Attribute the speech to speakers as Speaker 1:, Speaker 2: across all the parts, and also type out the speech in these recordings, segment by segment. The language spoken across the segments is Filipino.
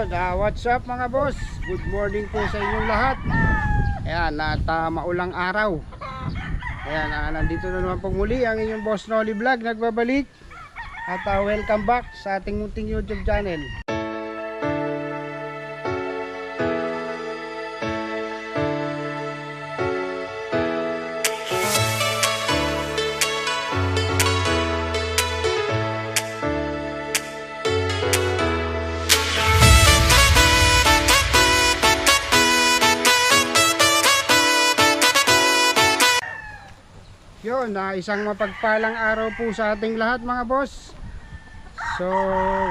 Speaker 1: Yun, what's up mga boss? Good morning po sa inyong lahat. Ayan, at maulang araw. Ayan, nandito na naman pong muli ang inyong Boss Rolly Vlog nagbabalik. At welcome back sa ating munting YouTube channel. Yun, isang mapagpalang araw po sa ating lahat mga boss. So,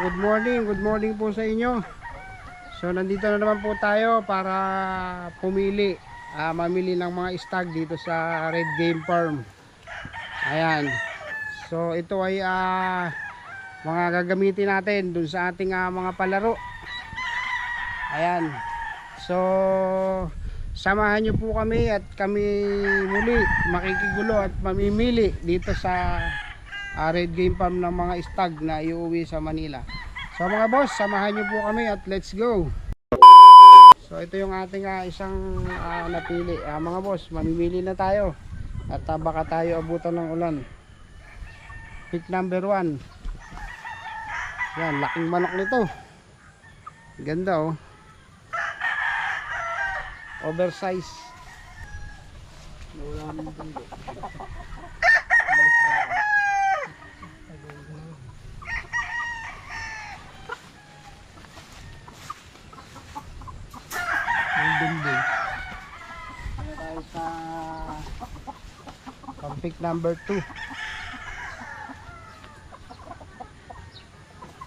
Speaker 1: good morning po sa inyo. So, nandito na naman po tayo para mamili ng mga stag dito sa Red Game Farm. Ayan. So, ito ay mga gagamitin natin dun sa ating mga palaro. Ayan. So, samahan nyo po kami at kami muli makikigulo at mamimili dito sa Red Game Farm ng mga stag na iuwi sa Manila. So mga boss, samahan nyo po kami at let's go. So ito yung ating isang napili. Mga boss, mamimili na tayo at baka tayo abutan ng ulan. Pick number 1. Yan, laking manok nito. Ganda oh. Oversize. Tayo sa pick number 2.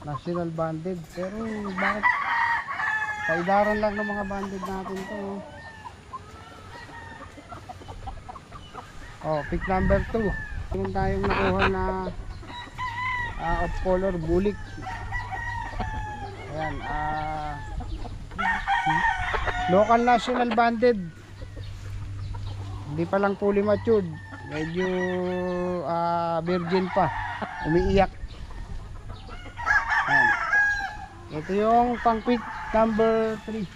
Speaker 1: National banded. Pero bakit kaidaran lang ng mga banded natin to. Pick number 2. Yung tayong nakuha na off color bulik. Ayan, local national banded. Hindi pa lang fully matured. Medyo virgin pa. Umiiyak. Ayan. Ito yung pang pick number 3.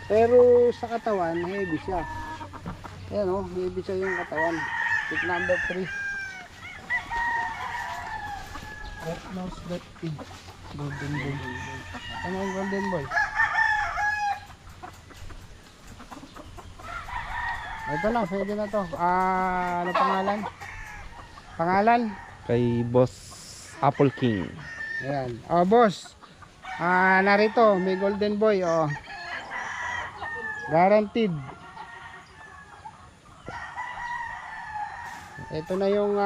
Speaker 1: Pero sa katawan, heavy siya. Ayan o, heavy siya yung katawan. Pick number 3. Red nose, red pig. Golden boy. Ano yung golden boy? Ito na, pwede na to. Ano pangalan? Pangalan?
Speaker 2: Kay Boss Apple King.
Speaker 1: Ayan. Boss. Narito, may golden boy. Guaranteed. Ito na yung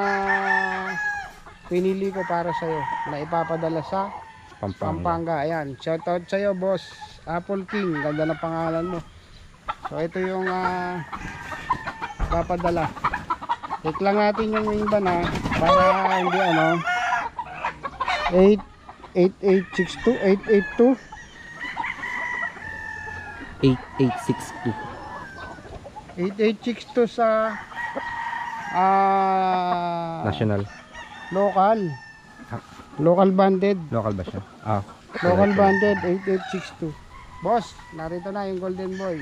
Speaker 1: pinili ko para sa'yo na ipapadala sa Pampanga. Ayan, shoutout sa'yo Boss Apple King. Ganda ng pangalan mo. So ito yung ipapadala. Click lang natin yung wing ban para hindi 8862 8862 sa
Speaker 2: National.
Speaker 1: Local banded.
Speaker 2: Local ba siya?
Speaker 1: Local banded 8862. Boss, narito na yung golden boy.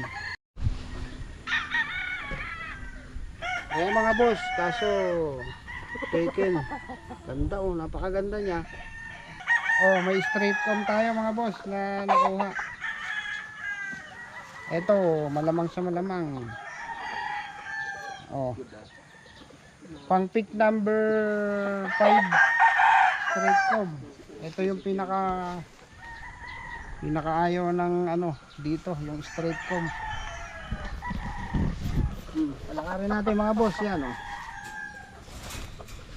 Speaker 1: Ayan mga boss, kaso taken. Ganda napakaganda niya. May straight comb tayo mga boss na nakuha. Ito, malamang sa malamang. Pang pick number 5 straight comb. Ito yung pinakaayaw ng dito, yung straight comb. Palakarin natin mga boss, yan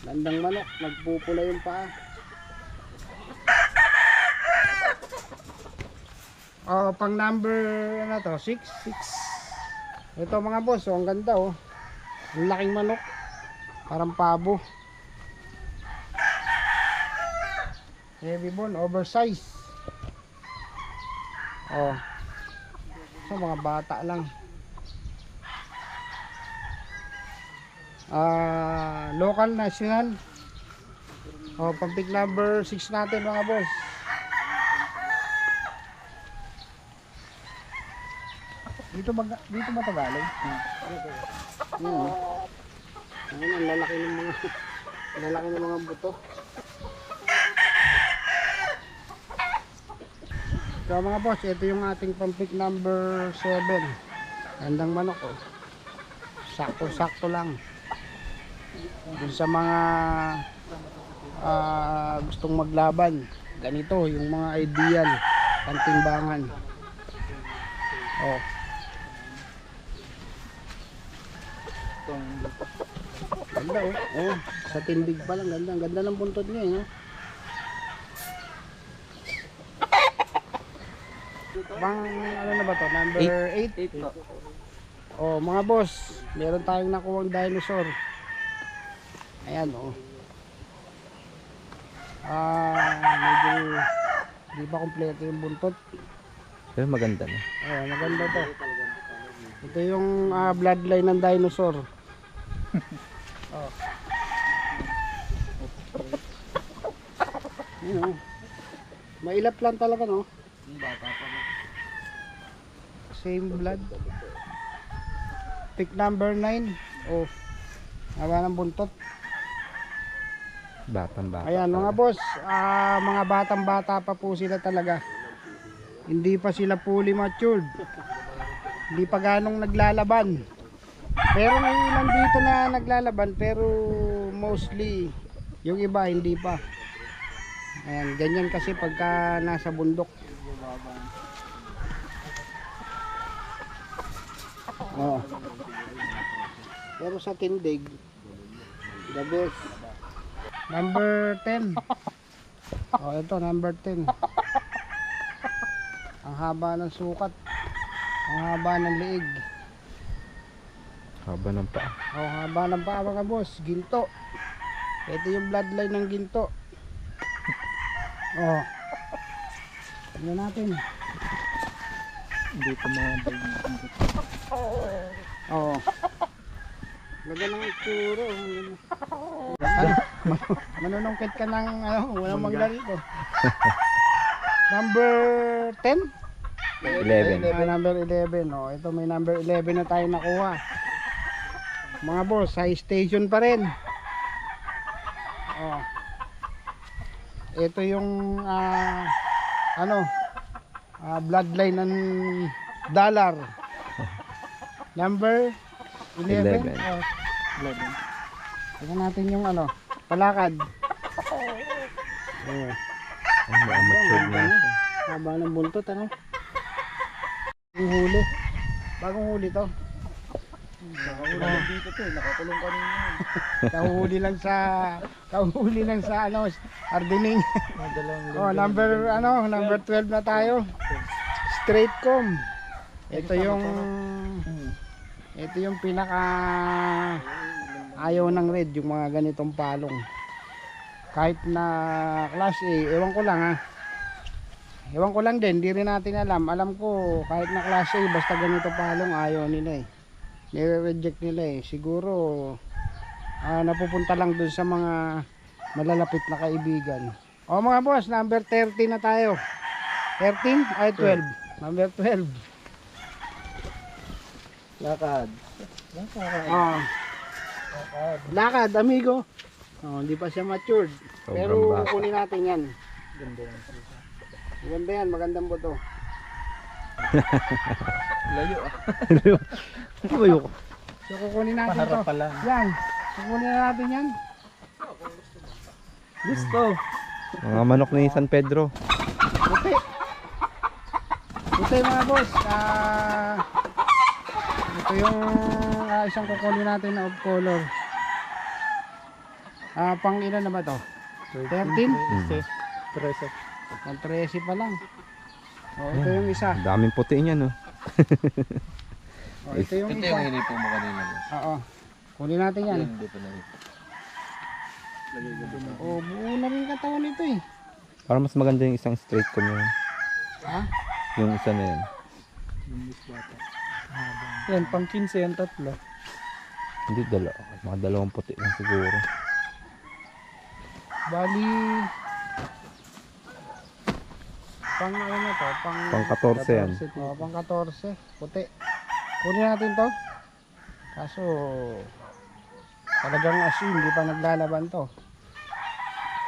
Speaker 1: Landang manok, nagpupula yung paa. Pang number 6. Ito mga boss, ang ganda ang laking manok, parang pabo. Heavy bone, oversize. So mga bata lang. Local, national. Pang pick number 6 natin mga boss. Dito ba ito galing? Yan oh. Ayun, ang lalaki ng mga lalaki ng mga buto. So mga boss, ito yung ating pampik number 7. Gandang manok oh. Sakto-sakto lang. Dun sa mga gustong maglaban, ganito yung mga ideal pantimbangan. Oh. Ganda oh. Oh, sa tindig pa lang ganda. Ang ganda ng buntot niya eh, no? Bang ano na ba to? Number 8. Oh, mga boss, meron tayong nakuwang dinosaur. Ayan oh. Medyo di pa kompleto yung buntot.
Speaker 2: Pero maganda na.
Speaker 1: Oh, maganda to. Ito yung bloodline ng dinosaur. Oh. Yun oh. Mailap lang talaga no. Same blood. Pick number 9. Oh. Haba ng buntot.
Speaker 2: Batang-bata.
Speaker 1: Ayan mga boss, mga batang-bata pa po sila talaga. Hindi pa sila fully matured. Hindi pa ganong naglalaban. Pero may ilan dito na naglalaban pero mostly yung iba hindi pa. Ayan, ganyan kasi pagka nasa bundok. Oh. Pero sa tindig, the best. Number 10. Oh, ito number 10. Ang haba ng sukat. Ang haba ng liig.
Speaker 2: Haba ng paa.
Speaker 1: Oh, haba ng paa mga boss. Ginto. Ito yung bloodline ng ginto. Oh. Tingnan natin.
Speaker 3: Hindi pa mga
Speaker 1: Oh. Ganda ng itsura. Ano? Manunungkit ka ng walang magla rito. Number 10?
Speaker 2: 11.
Speaker 1: Number 11. Oh, ito may number 11 na tayo nakuha. Mga boss, high station pa rin. Oh. Ito yung bloodline ng dollar. Number 11.
Speaker 2: 11.
Speaker 1: Oh. 11. Tingnan natin yung palakad. Oh.
Speaker 2: Ang mga matured na.
Speaker 1: Haba ng buntot Yung huli. Bagong huli to.
Speaker 3: dito to, nakakulong kanina.
Speaker 1: Kahuhuli lang sa hardening. Oh, number 12 na tayo. Straight comb. Ito yung pinaka ayaw ng red, yung mga ganitong palong. Kahit na class A, ewan ko lang Ewan ko lang din, di rin natin alam. Alam ko kahit na class A, basta ganito palong ayaw nila eh. Nire-reject nila eh. Siguro napupunta lang dun sa mga malalapit na kaibigan. O mga boss, number 13 na tayo. 13? Ay 12. Number 12.
Speaker 3: Lakad.
Speaker 1: Oh. Lakad, amigo. Oh, hindi pa siya matured.
Speaker 2: Sobrang
Speaker 1: Pero
Speaker 2: bata.
Speaker 1: kunin natin yan.
Speaker 3: Ganda yan.
Speaker 1: Maganda yan, magandang buto.
Speaker 3: Layo
Speaker 2: Tumayo ko.
Speaker 1: So kukunin natin
Speaker 3: Paharap
Speaker 1: to.
Speaker 3: pa lang.
Speaker 1: Yan. Kukunin na natin yan.
Speaker 3: Gusto.
Speaker 2: Mga manok ni San Pedro.
Speaker 1: Puti. Puti mga boss. Ito yung isang kukunin natin na off color. Pang ilan na ba to? 13?
Speaker 3: 13.
Speaker 1: Pang 13 pa lang. Oh, ito yung isa.
Speaker 2: Ang daming puti niya no.
Speaker 1: Oh, ito yung
Speaker 3: Ito
Speaker 1: isa.
Speaker 3: yung hinipo mo kanina.
Speaker 1: Oo. Kunin natin yan.
Speaker 3: Hindi pa nahito.
Speaker 1: Oh, buo na rin katawan nito eh.
Speaker 2: Para mas maganda yung isang straight ko yun.
Speaker 1: Ha?
Speaker 2: Yung isa na yan.
Speaker 3: Yan, pang 15 yan, tatlo.
Speaker 2: Hindi mga dalawang puti lang siguro.
Speaker 1: Bali pang ano na to?
Speaker 2: Pang 14 yan.
Speaker 1: Oh, pang 14. Puti. Kunin natin to. Kaso talagang asin, hindi pa naglalaban to.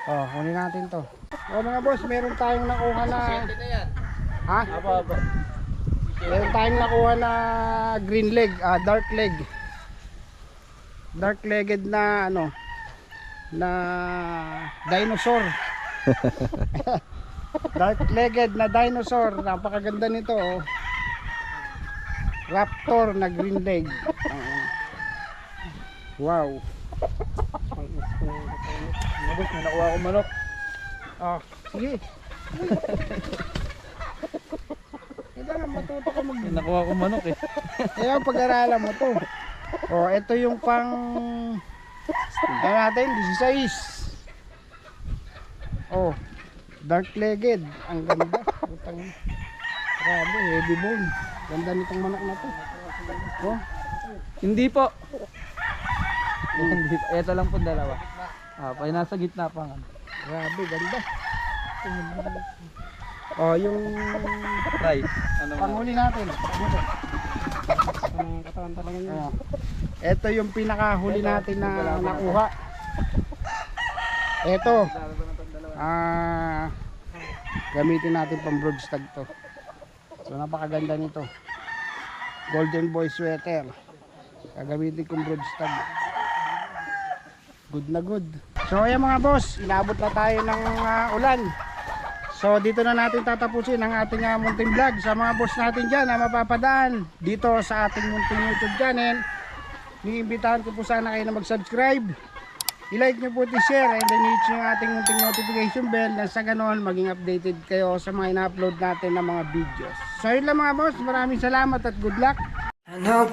Speaker 1: Oh, kunin natin to. Oh mga boss, meron tayong nakuha na... Ha?
Speaker 3: Aba.
Speaker 1: Meron tayong nakuha na green leg, dark leg. Dark legged na ano, na dinosaur. Dark legged na dinosaur. Napakaganda nito oh. Raptor na green leg. Wow.
Speaker 3: Boss, may nakuha akong manok.
Speaker 1: Oh, sige. Kailangan matuto ka mag...
Speaker 3: May nakuha akong manok eh.
Speaker 1: Kaya pag-aralan mo to. Oh, ito yung pang... Ano natin? 16. Oh, dark legged. Ang ganda. Utang. Grabe, heavy bone. Ganda nitong manok na to. Oh,
Speaker 3: Hindi po. Hindi po. Ito lang po dalawa. Pa nasa gitna pa nga.
Speaker 1: grabe, ganda. Oh, yung
Speaker 3: Try. Ano mo?
Speaker 1: panghuli natin. Ang katawan talaga niya. Oh. Ito yung pinakahuli natin na nakuha. Ito. Gamitin natin pang broodstag to. So napakaganda nito. Golden Boy sweater. Gagamitin kong broodstag. Good na good. So ayan mga boss, inabot na tayo ng ulan. So dito na natin tatapusin ang ating munting vlog. Sa mga boss natin dyan na mapapadaan dito sa ating munting YouTube channel, niimbitahan ko po sana kayo na mag-subscribe. I-like nyo po, i-share, and then hit nyo yung ating munting notification bell na sa ganon maging updated kayo sa mga ina-upload natin ng mga videos. So yun lang mga boss, maraming salamat at good luck.
Speaker 4: I know